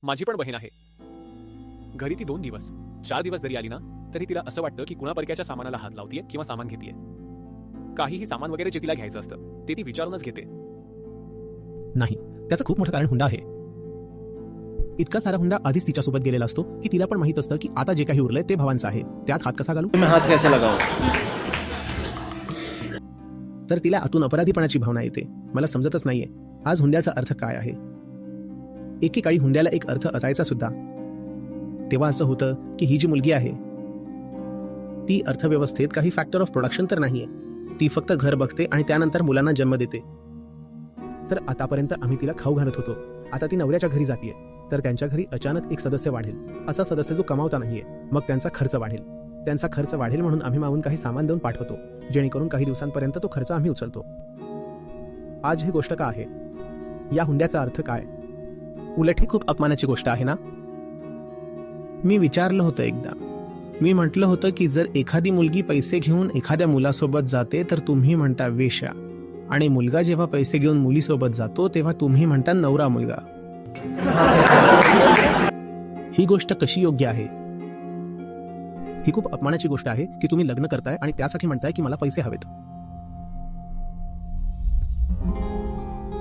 माझी पण बहीण आहे. घरी ती 2 दिवस 4 दिवस जरी आली ना तरी तिला असं वाटतं की कुणा परक्याच्या सामानाला हात लावतीये किंवा सामान घेतीये. काहीही सामान वगैरे जे तिला घ्यायचं असतं ते ती विचारूनच घेते. नाही, त्याचं खूप मोठं कारण हुंडा आहे. इतका सारा हुंडा आधीच तिच्यासोबत गेलेला असतो की तिला पण माहित असतं की आता जे काही उरलंय ते भावांचं आहे, त्यात हात कसा घालू. मैं हाथ कैसे लगाऊं? तर तिला आतून अपराधीपणाची भावना येते. मला समजतच नाहीये आज हुंड्याचा अर्थ काय आहे. एकेकाळी हुंड्याला एक अर्थ असायचा सुद्धा. तेव्हा असं होतं की ही जी मुलगी आहे ती अर्थव्यवस्थेत काही फॅक्टर ऑफ प्रोडक्शन तर नाहीये. ती फक्त घर बघते आणि त्यानंतर मुलांना जन्म देते. तर आतापर्यंत आम्ही तिला खाऊ घालत होतो. आता ती नवऱ्याच्या घरी जातीये तर त्यांच्या घरी अचानक एक सदस्य वाढेल. असा सदस्य जो कमावता नाहीये, मग त्यांचा खर्च वाढेल. त्यांचा खर्च वाढेल म्हणून आम्ही मागून काही सामान देऊन पाठवतो, जेणेकरून काही दिवसांपर्यंत तो खर्च आम्ही उचलतो. आज ही गोष्ट का आहे? या हुंड्याचा अर्थ काय? उलट ही खूप अपमानाची गोष्ट आहे ना. मी विचारलं होतं एकदा. मी म्हटलं होतं की जर एखादी मुलगी पैसे घेऊन एखाद्या मुलासोबत जाते तर तुम्ही म्हणता वेश्या, आणि मुलगा जेव्हा पैसे घेऊन मुलीसोबत जातो तेव्हा तुम्ही म्हणता नवरा मुलगा. ही गोष्ट कशी योग्य आहे? ही खूप अपमानाची गोष्ट आहे की तुम्ही लग्न करताय आणि त्यासाठी म्हणताय की मला पैसे हवेत.